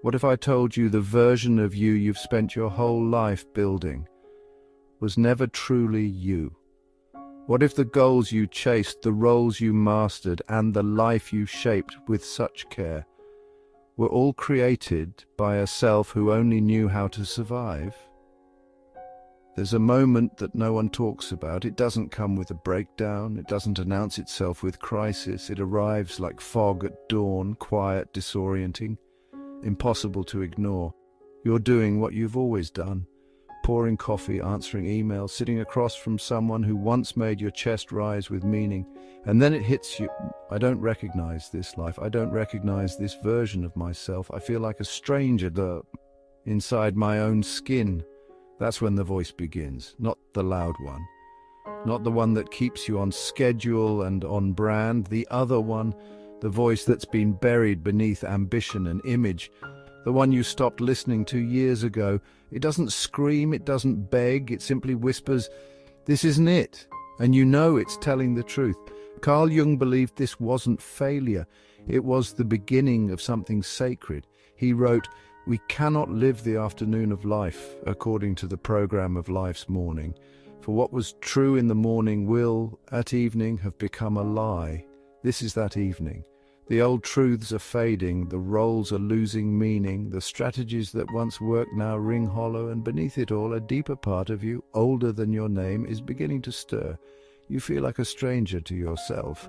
What if I told you the version of you you've spent your whole life building was never truly you? What if the goals you chased, the roles you mastered, and the life you shaped with such care were all created by a self who only knew how to survive? There's a moment that no one talks about. It doesn't come with a breakdown. It doesn't announce itself with crisis. It arrives like fog at dawn, quiet, disorienting, impossible to ignore. You're doing what you've always done. Pouring coffee, answering emails, sitting across from someone who once made your chest rise with meaning. And then it hits you. I don't recognize this life. I don't recognize this version of myself. I feel like a stranger inside my own skin. That's when the voice begins, not the loud one. Not the one that keeps you on schedule and on brand. The other one, the voice that's been buried beneath ambition and image. The one you stopped listening to years ago. It doesn't scream, it doesn't beg, it simply whispers, "This isn't it." And you know it's telling the truth. Carl Jung believed this wasn't failure. It was the beginning of something sacred. He wrote, "We cannot live the afternoon of life according to the program of life's morning. For what was true in the morning will, at evening, have become a lie." This is that evening. The old truths are fading, the roles are losing meaning, the strategies that once worked now ring hollow, and beneath it all, a deeper part of you, older than your name, is beginning to stir. You feel like a stranger to yourself,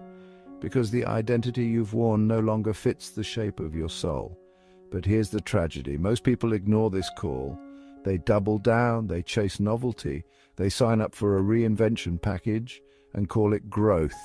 because the identity you've worn no longer fits the shape of your soul. But here's the tragedy. Most people ignore this call. They double down, they chase novelty, they sign up for a reinvention package and call it growth.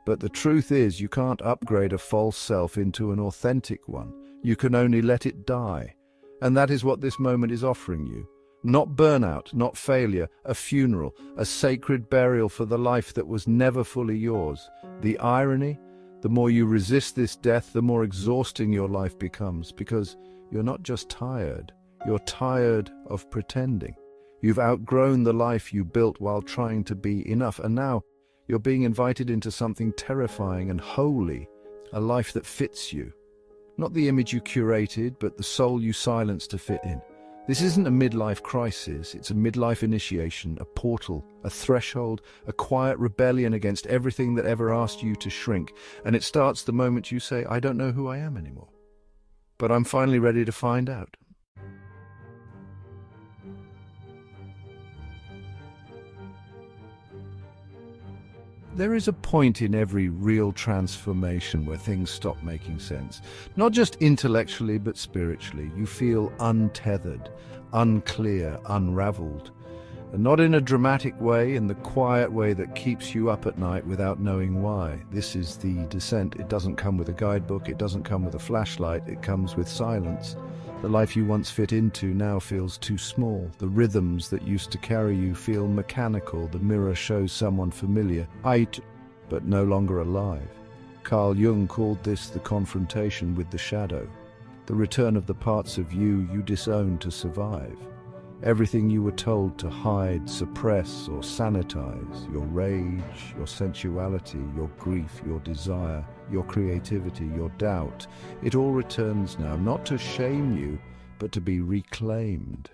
But the truth is, you can't upgrade a false self into an authentic one. You can only let it die. And that is what this moment is offering you. Not burnout, not failure, a funeral, a sacred burial for the life that was never fully yours. The irony? The more you resist this death, the more exhausting your life becomes, because you're not just tired, you're tired of pretending. You've outgrown the life you built while trying to be enough, and now you're being invited into something terrifying and holy, a life that fits you. Not the image you curated, but the soul you silenced to fit in. This isn't a midlife crisis, it's a midlife initiation, a portal, a threshold, a quiet rebellion against everything that ever asked you to shrink. And it starts the moment you say, "I don't know who I am anymore, but I'm finally ready to find out." There is a point in every real transformation where things stop making sense. Not just intellectually, but spiritually. You feel untethered, unclear, unraveled. And not in a dramatic way, in the quiet way that keeps you up at night without knowing why. This is the descent. It doesn't come with a guidebook, it doesn't come with a flashlight, it comes with silence. The life you once fit into now feels too small. The rhythms that used to carry you feel mechanical. The mirror shows someone familiar, but no longer alive. Carl Jung called this the confrontation with the shadow, the return of the parts of you you disowned to survive. Everything you were told to hide, suppress, or sanitize, your rage, your sensuality, your grief, your desire, your creativity, your doubt, it all returns now, not to shame you, but to be reclaimed.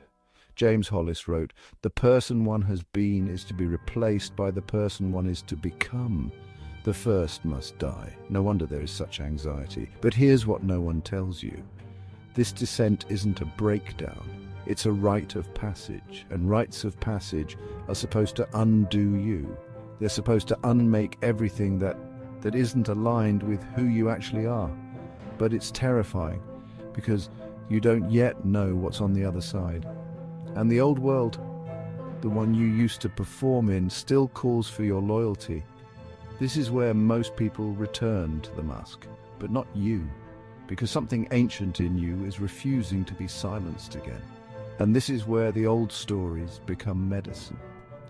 James Hollis wrote, "The person one has been is to be replaced by the person one is to become. The first must die." No wonder there is such anxiety. But here's what no one tells you. This descent isn't a breakdown. It's a rite of passage, and rites of passage are supposed to undo you. They're supposed to unmake everything that isn't aligned with who you actually are. But it's terrifying, because you don't yet know what's on the other side. And the old world, the one you used to perform in, still calls for your loyalty. This is where most people return to the mask, but not you, because something ancient in you is refusing to be silenced again. And this is where the old stories become medicine.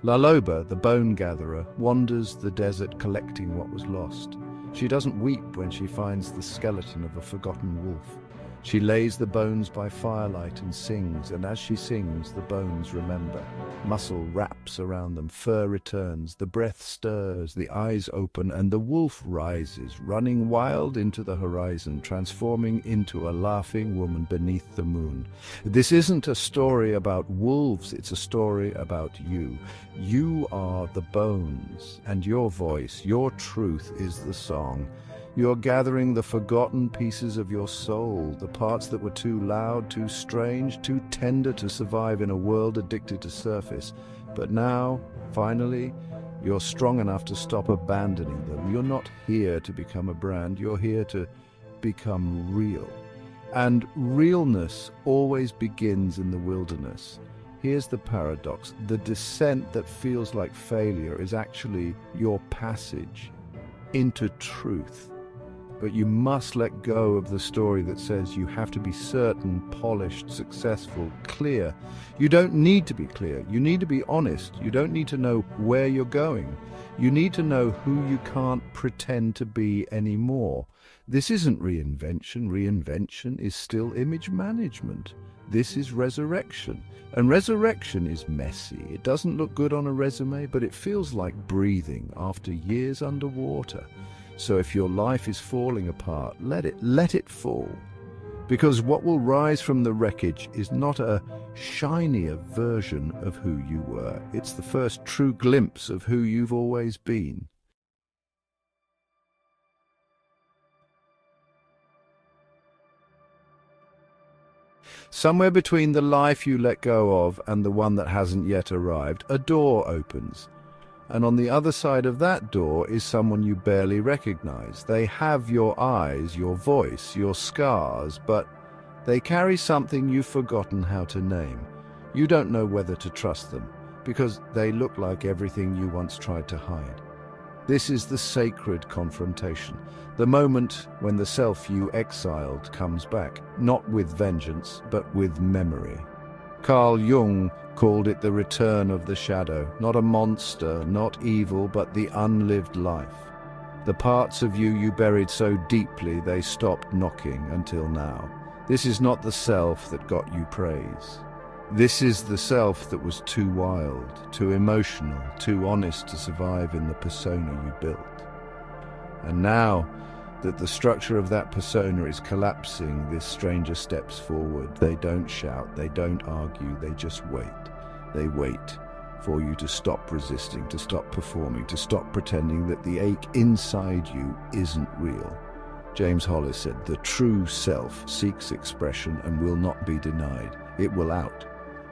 La Loba, the bone gatherer, wanders the desert collecting what was lost. She doesn't weep when she finds the skeleton of a forgotten wolf. She lays the bones by firelight and sings, and as she sings, the bones remember. Muscle wraps around them, fur returns, the breath stirs, the eyes open, and the wolf rises, running wild into the horizon, transforming into a laughing woman beneath the moon. This isn't a story about wolves, it's a story about you. You are the bones, and your voice, your truth is the song. You're gathering the forgotten pieces of your soul, the parts that were too loud, too strange, too tender to survive in a world addicted to surface. But now, finally, you're strong enough to stop abandoning them. You're not here to become a brand, you're here to become real. And realness always begins in the wilderness. Here's the paradox. The descent that feels like failure is actually your passage into truth. But you must let go of the story that says you have to be certain, polished, successful, clear. You don't need to be clear. You need to be honest. You don't need to know where you're going. You need to know who you can't pretend to be anymore. This isn't reinvention. Reinvention is still image management. This is resurrection. And resurrection is messy. It doesn't look good on a resume, but it feels like breathing after years underwater. So if your life is falling apart, let it fall. Because what will rise from the wreckage is not a shinier version of who you were. It's the first true glimpse of who you've always been. Somewhere between the life you let go of and the one that hasn't yet arrived, a door opens. And on the other side of that door is someone you barely recognize. They have your eyes, your voice, your scars, but they carry something you've forgotten how to name. You don't know whether to trust them, because they look like everything you once tried to hide. This is the sacred confrontation, the moment when the self you exiled comes back, not with vengeance, but with memory. Carl Jung called it the return of the shadow, not a monster, not evil, but the unlived life. The parts of you buried so deeply they stopped knocking until now. This is not the self that got you praise. This is the self that was too wild, too emotional, too honest to survive in the persona you built. And now that the structure of that persona is collapsing, this stranger steps forward. They don't shout, they don't argue, they just wait. They wait for you to stop resisting, to stop performing, to stop pretending that the ache inside you isn't real. James Hollis said, "The true self seeks expression and will not be denied. It will out.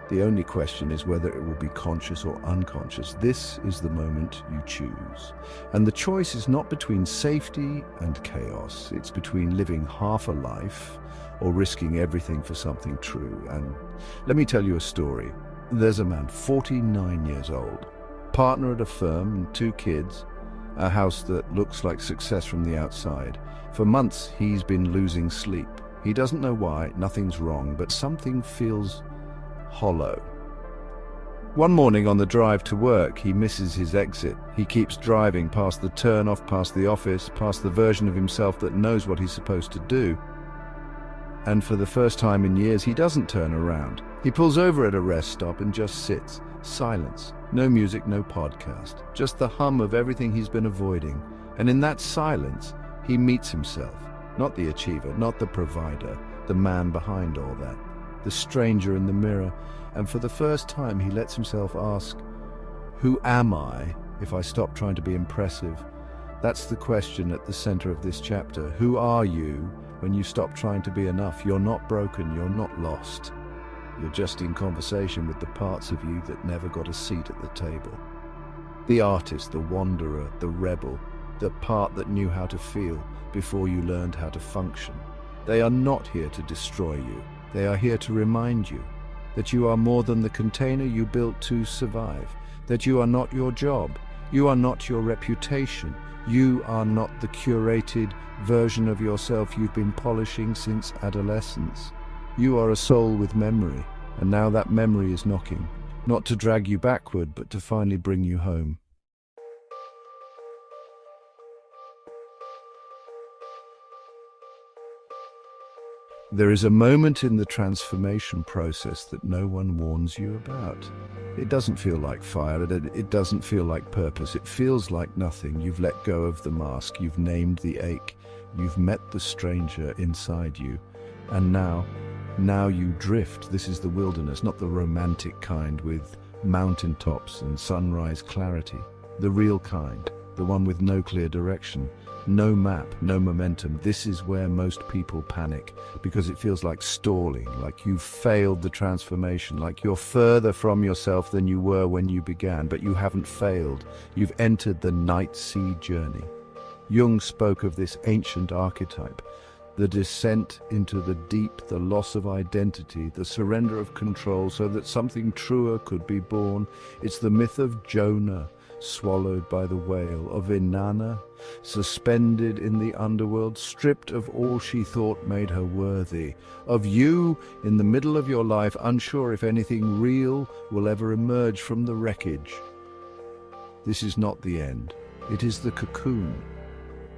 The only question is whether it will be conscious or unconscious. This is the moment you choose. And the choice is not between safety and chaos. It's between living half a life or risking everything for something true." And let me tell you a story. There's a man, 49 years old, partner at a firm and 2 kids, a house that looks like success from the outside. For months, he's been losing sleep. He doesn't know why, nothing's wrong, but something feels hollow. One morning on the drive to work, he misses his exit. He keeps driving past the turnoff, past the office, past the version of himself that knows what he's supposed to do. And for the first time in years, he doesn't turn around. He pulls over at a rest stop and just sits. Silence. No music, no podcast. Just the hum of everything he's been avoiding. And in that silence, he meets himself. Not the achiever, not the provider, the man behind all that. The stranger in the mirror. And for the first time, he lets himself ask, who am I if I stop trying to be impressive? That's the question at the center of this chapter. Who are you when you stop trying to be enough? You're not broken, you're not lost. You're just in conversation with the parts of you that never got a seat at the table. The artist, the wanderer, the rebel, the part that knew how to feel before you learned how to function. They are not here to destroy you. They are here to remind you that you are more than the container you built to survive, that you are not your job, you are not your reputation, you are not the curated version of yourself you've been polishing since adolescence. You are a soul with memory, and now that memory is knocking, not to drag you backward, but to finally bring you home. There is a moment in the transformation process that no one warns you about. It doesn't feel like fire, it doesn't feel like purpose, it feels like nothing. You've let go of the mask, you've named the ache, you've met the stranger inside you, and now you drift. This is the wilderness, not the romantic kind with mountaintops and sunrise clarity. The real kind, the one with no clear direction. No map, no momentum. This is where most people panic because it feels like stalling, like you've failed the transformation, like you're further from yourself than you were when you began, but you haven't failed. You've entered the night sea journey. Jung spoke of this ancient archetype, the descent into the deep, the loss of identity, the surrender of control so that something truer could be born. It's the myth of Jonah, swallowed by the whale, of Inanna, suspended in the underworld, stripped of all she thought made her worthy, of you in the middle of your life, unsure if anything real will ever emerge from the wreckage. This is not the end. It is the cocoon.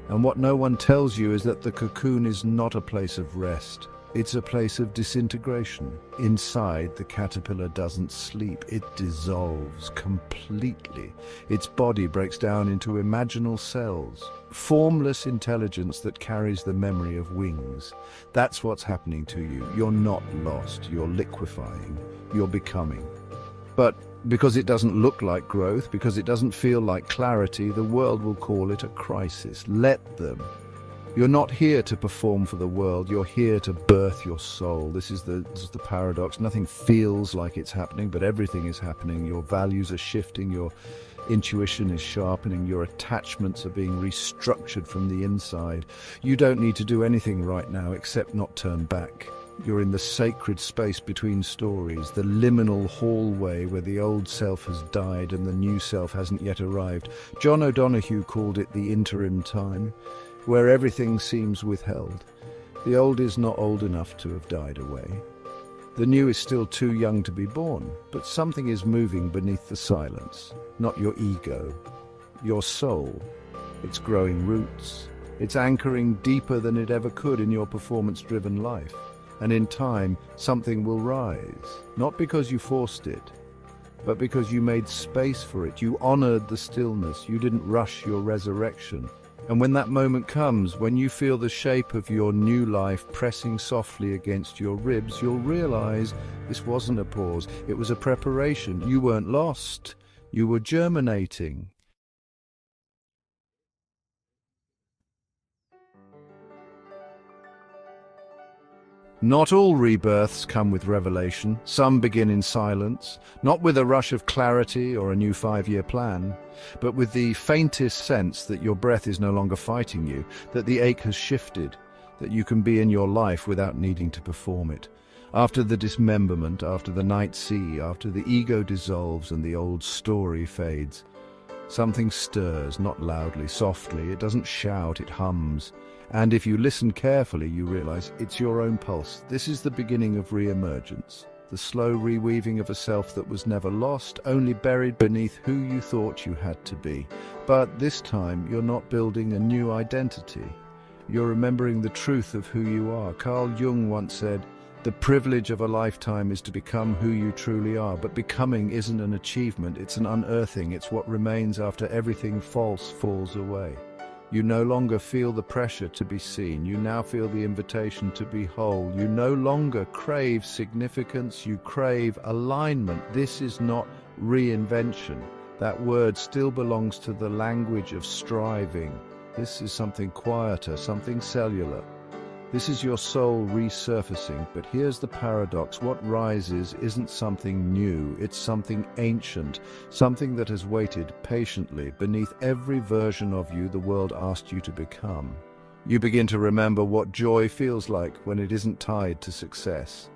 And what no one tells you is that the cocoon is not a place of rest. It's a place of disintegration. Inside, the caterpillar doesn't sleep. It dissolves completely. Its body breaks down into imaginal cells, formless intelligence that carries the memory of wings. That's what's happening to you. You're not lost. You're liquefying. You're becoming. But because it doesn't look like growth, because it doesn't feel like clarity, the world will call it a crisis. Let them. You're not here to perform for the world, you're here to birth your soul. This is the paradox. Nothing feels like it's happening, but everything is happening. Your values are shifting, your intuition is sharpening, your attachments are being restructured from the inside. You don't need to do anything right now except not turn back. You're in the sacred space between stories, the liminal hallway where the old self has died and the new self hasn't yet arrived. John O'Donoghue called it the interim time, where everything seems withheld. The old is not old enough to have died away. The new is still too young to be born, but something is moving beneath the silence. Not your ego, your soul. It's growing roots. It's anchoring deeper than it ever could in your performance-driven life. And in time, something will rise, not because you forced it, but because you made space for it. You honored the stillness. You didn't rush your resurrection. And when that moment comes, when you feel the shape of your new life pressing softly against your ribs, you'll realize this wasn't a pause. It was a preparation. You weren't lost. You were germinating. Not all rebirths come with revelation. Some begin in silence, not with a rush of clarity or a new 5-year plan, but with the faintest sense that your breath is no longer fighting you, that the ache has shifted, that you can be in your life without needing to perform it. After the dismemberment, after the night sea, after the ego dissolves and the old story fades, something stirs, not loudly, softly. It doesn't shout, it hums. And if you listen carefully, you realize it's your own pulse. This is the beginning of re-emergence, the slow reweaving of a self that was never lost, only buried beneath who you thought you had to be. But this time, you're not building a new identity. You're remembering the truth of who you are. Carl Jung once said, "The privilege of a lifetime is to become who you truly are." But becoming isn't an achievement, it's an unearthing. It's what remains after everything false falls away. You no longer feel the pressure to be seen. You now feel the invitation to be whole. You no longer crave significance. You crave alignment. This is not reinvention. That word still belongs to the language of striving. This is something quieter, something cellular. This is your soul resurfacing. But here's the paradox. What rises isn't something new. It's something ancient, something that has waited patiently beneath every version of you the world asked you to become. You begin to remember what joy feels like when it isn't tied to success.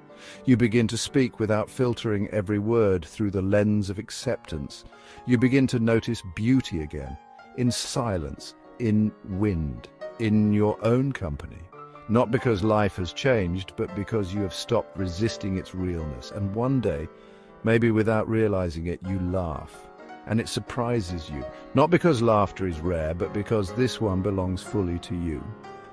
You begin to speak without filtering every word through the lens of acceptance. You begin to notice beauty again, in silence, in wind, in your own company. Not because life has changed, but because you have stopped resisting its realness. And one day, maybe without realizing it, you laugh. And it surprises you. Not because laughter is rare, but because this one belongs fully to you.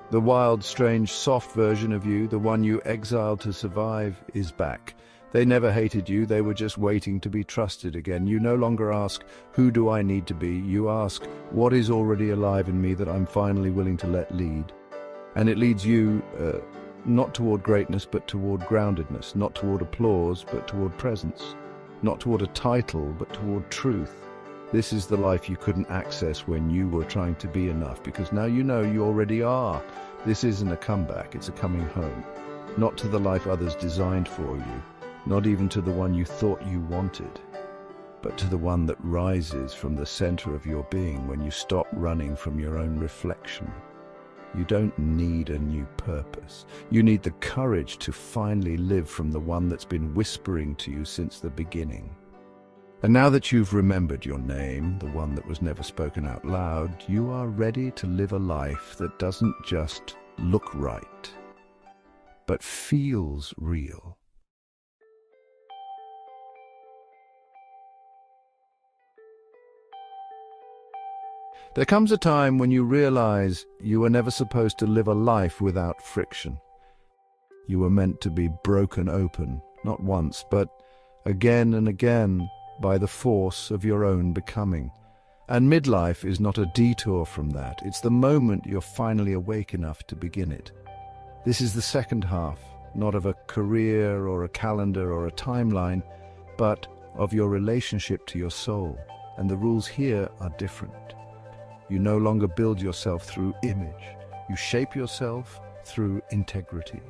The wild, strange, soft version of you, the one you exiled to survive, is back. They never hated you, they were just waiting to be trusted again. You no longer ask, who do I need to be? You ask, what is already alive in me that I'm finally willing to let lead? And it leads you, not toward greatness, but toward groundedness, not toward applause, but toward presence, not toward a title, but toward truth. This is the life you couldn't access when you were trying to be enough, because now you know you already are. This isn't a comeback, it's a coming home. Not to the life others designed for you, not even to the one you thought you wanted, but to the one that rises from the center of your being when you stop running from your own reflection. You don't need a new purpose. You need the courage to finally live from the one that's been whispering to you since the beginning. And now that you've remembered your name, the one that was never spoken out loud, you are ready to live a life that doesn't just look right, but feels real. There comes a time when you realize you were never supposed to live a life without friction. You were meant to be broken open, not once, but again and again, by the force of your own becoming. And midlife is not a detour from that. It's the moment you're finally awake enough to begin it. This is the second half, not of a career or a calendar or a timeline, but of your relationship to your soul. And the rules here are different. You no longer build yourself through image. You shape yourself through integrity.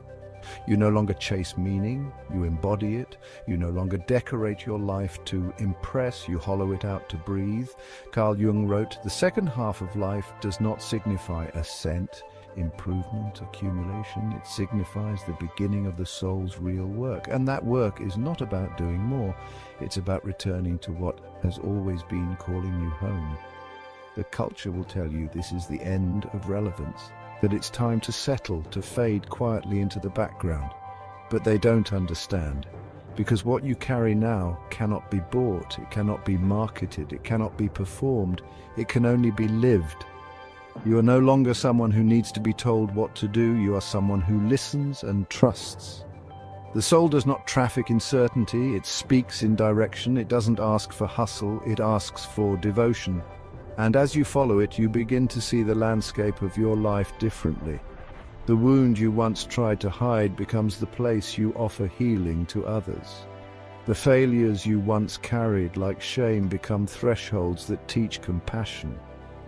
You no longer chase meaning, you embody it. You no longer decorate your life to impress, you hollow it out to breathe. Carl Jung wrote, "The second half of life does not signify ascent, improvement, accumulation. It signifies the beginning of the soul's real work." And that work is not about doing more. It's about returning to what has always been calling you home. The culture will tell you this is the end of relevance, that it's time to settle, to fade quietly into the background. But they don't understand, because what you carry now cannot be bought, it cannot be marketed, it cannot be performed, it can only be lived. You are no longer someone who needs to be told what to do, you are someone who listens and trusts. The soul does not traffic in certainty, it speaks in direction, it doesn't ask for hustle, it asks for devotion. And as you follow it, you begin to see the landscape of your life differently. The wound you once tried to hide becomes the place you offer healing to others. The failures you once carried like shame become thresholds that teach compassion.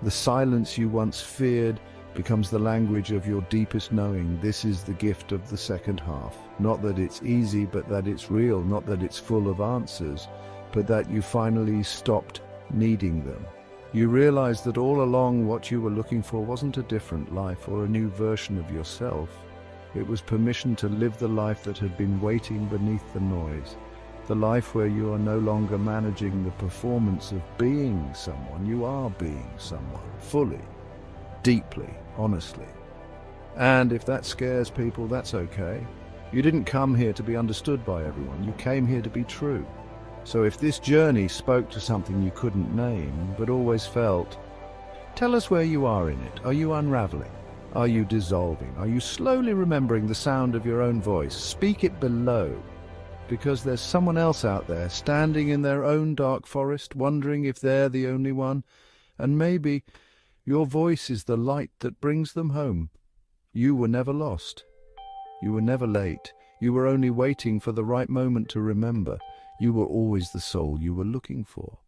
The silence you once feared becomes the language of your deepest knowing. This is the gift of the second half. Not that it's easy, but that it's real. Not that it's full of answers, but that you finally stopped needing them. You realized that all along what you were looking for wasn't a different life or a new version of yourself. It was permission to live the life that had been waiting beneath the noise. The life where you are no longer managing the performance of being someone, you are being someone, fully, deeply, honestly. And if that scares people, that's okay. You didn't come here to be understood by everyone, you came here to be true. So if this journey spoke to something you couldn't name, but always felt, tell us where you are in it. Are you unraveling? Are you dissolving? Are you slowly remembering the sound of your own voice? Speak it below, because there's someone else out there, standing in their own dark forest, wondering if they're the only one, and maybe your voice is the light that brings them home. You were never lost. You were never late. You were only waiting for the right moment to remember. You were always the soul you were looking for.